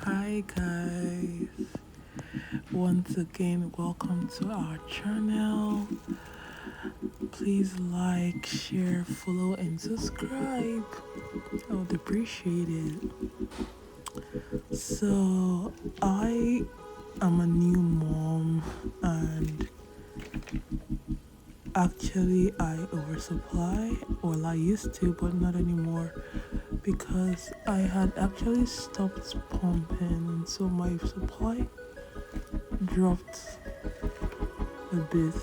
Hi guys, once again, welcome to our channel. Please like, share, follow, and subscribe. I would appreciate it. So, I am a new mom, and actually, I oversupply. Well, I used to, but not anymore because I had actually stopped pumping, and so my supply dropped a bit.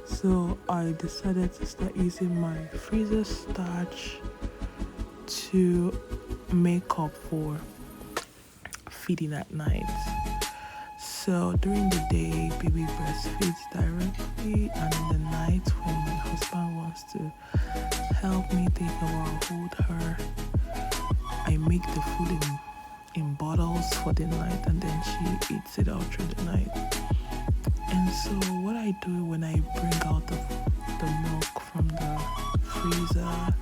So I decided to start using my freezer starch to make up for feeding at night. So during the day, baby breastfeeds directly, and in the night, when my husband wants to help me take a while, hold her, I make the food in bottles for the night, and then she eats it out through the night. And so what I do when I bring out the milk from the freezer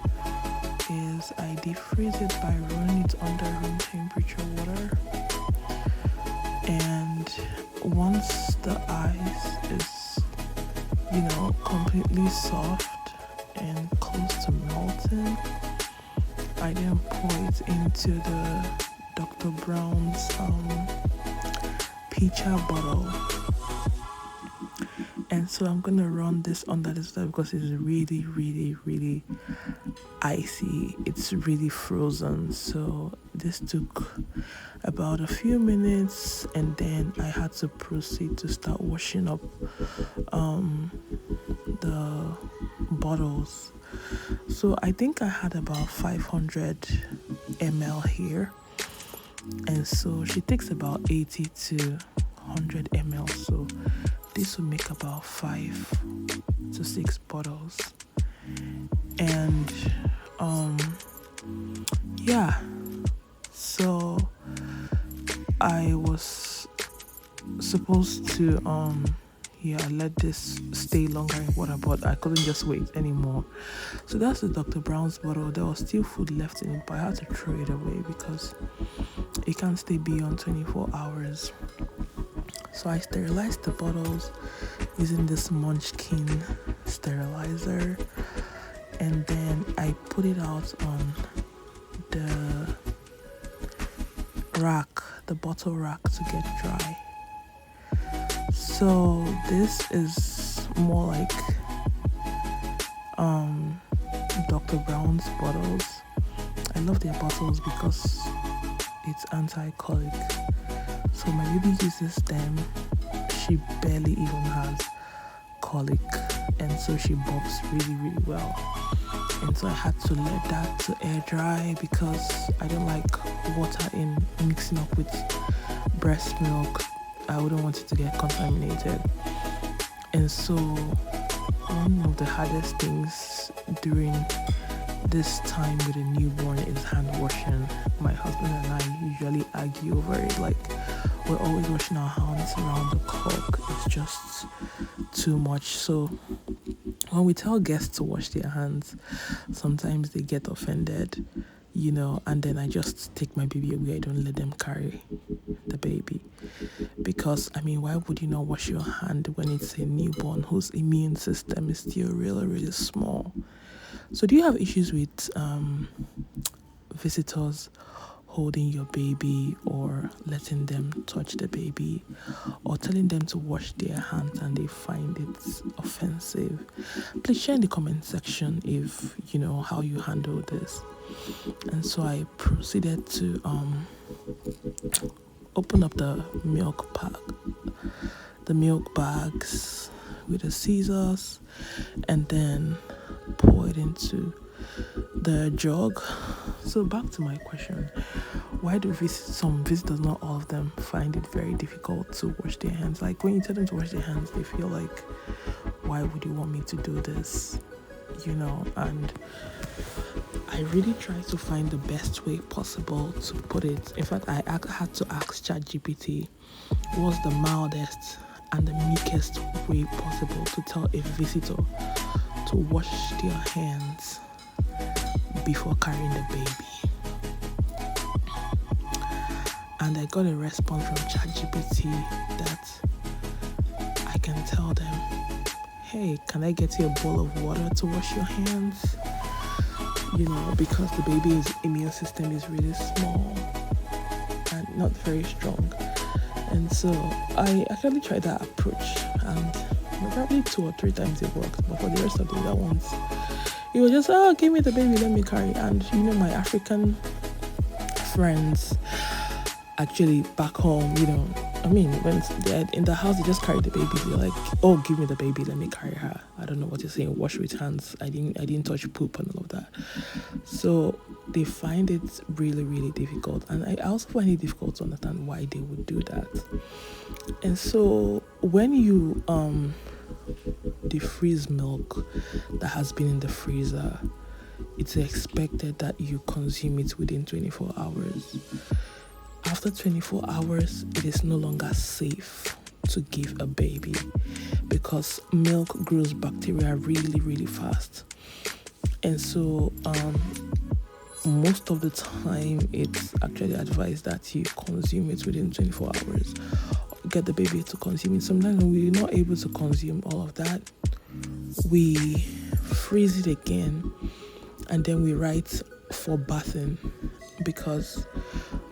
is I defreeze it by running it under room temperature water. And once the ice is, completely soft and close to melting, I then pour it into the Dr. Brown's pitcher bottle. And so I'm gonna run this under this water because it's really, really, really icy. It's really frozen. So this took about a few minutes, and then I had to proceed to start washing up the bottles. So I think I had about 500 ml here, and so she takes about 80 to 100 ml. So this will make about 5 to 6 bottles. And so I was supposed to let this stay longer in water, but I couldn't just wait anymore. So that's the Dr. Brown's bottle. There was still food left in it, but I had to throw it away because it can't stay beyond 24 hours. So I sterilized the bottles using this Munchkin sterilizer, and then I put it out on the rack, the bottle rack, to get dry. So this is more like Dr. Brown's bottles. I love their bottles because it's anti-colic. So my baby uses them. She barely even has colic, and so she bobs really, really well. And so I had to let that to air dry because I don't like water in mixing up with breast milk. I wouldn't want it to get contaminated. And so one of the hardest things during this time with a newborn is hand washing. My husband and I usually argue over it. Like, we're always washing our hands around the clock. It's just too much. So when we tell guests to wash their hands, sometimes they get offended, and then I just take my baby away. I don't let them carry the baby. Because, why would you not wash your hand when it's a newborn whose immune system is still really, really small? So do you have issues with visitors holding your baby or letting them touch the baby or telling them to wash their hands and they find it offensive? Please share in the comment section if you know how you handle this. And so I proceeded to open up the milk bags with the scissors, and then pour it into the jug. So back to my question, why do some visitors, not all of them, find it very difficult to wash their hands? Like, when you tell them to wash their hands, they feel like, why would you want me to do this? And I really try to find the best way possible to put it. In fact, I had to ask ChatGPT what's the mildest and the meekest way possible to tell a visitor to wash their hands before carrying the baby. and I got a response from ChatGPT that I can tell them, hey, can I get you a bowl of water to wash your hands? Because the baby's immune system is really small and not very strong. And so I actually tried that approach, and probably 2 or 3 times it worked, but for the rest of the other ones, it was just, give me the baby, let me carry. And my African friends, actually back home, when they're in the house, they just carry the baby. They're like, oh, give me the baby, let me carry her. I don't know what you're saying, wash with hands. I didn't touch poop and all of that. So they find it really, really difficult. And I also find it difficult to understand why they would do that. And so when you defreeze milk that has been in the freezer, it's expected that you consume it within 24 hours. After 24 hours, it is no longer safe to give a baby because milk grows bacteria really, really fast. And so most of the time, it's actually advised that you consume it within 24 hours. Get the baby to consume it. Sometimes when we're not able to consume all of that, we freeze it again, and then we write for bathing, because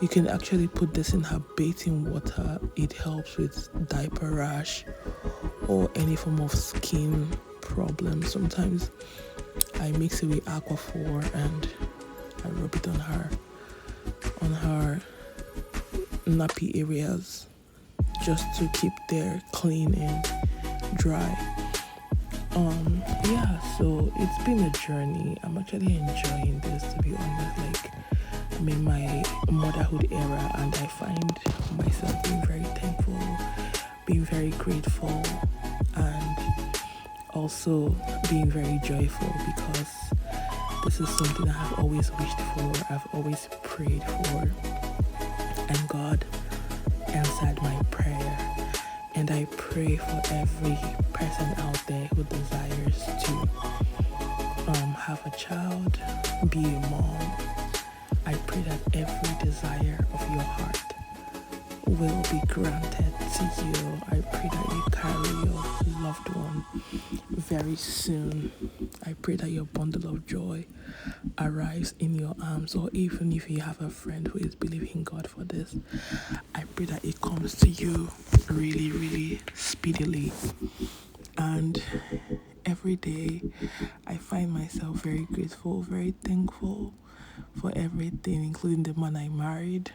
you can actually put this in her bathing water. It helps with diaper rash or any form of skin problem. Sometimes I mix it with Aquaphor and I rub it on her nappy areas just to keep there clean and dry. So it's been a journey. I'm actually enjoying this, to be honest. I'm in my motherhood era, and I find myself being very thankful, being very grateful, and also being very joyful, because this is something I have always wished for, I've always prayed for, and God answered my prayer. And I pray for every person out there who desires to have a child, be a mom. I pray that every desire of your heart will be granted to you. I pray that you carry your loved one very soon. I pray that your bundle of joy arrives in your arms, or even if you have a friend who is believing God for this, I pray that it comes to you really, really speedily. And every day I find myself very grateful, very thankful for everything, including the man I married.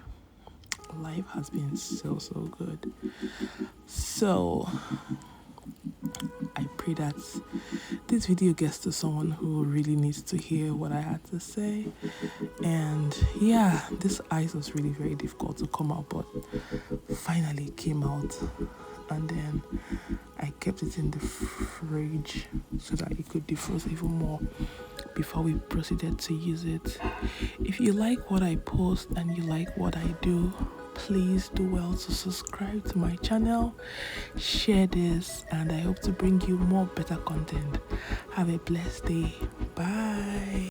Life has been so good. So I pray that this video gets to someone who really needs to hear what I had to say. And this ice was really very difficult to come out, but finally it came out. And then I kept it in the fridge so that it could defrost even more before we proceeded to use it. If you like what I post and you like what I do, please do well to subscribe to my channel, share this, and I hope to bring you more better content. Have a blessed day. Bye.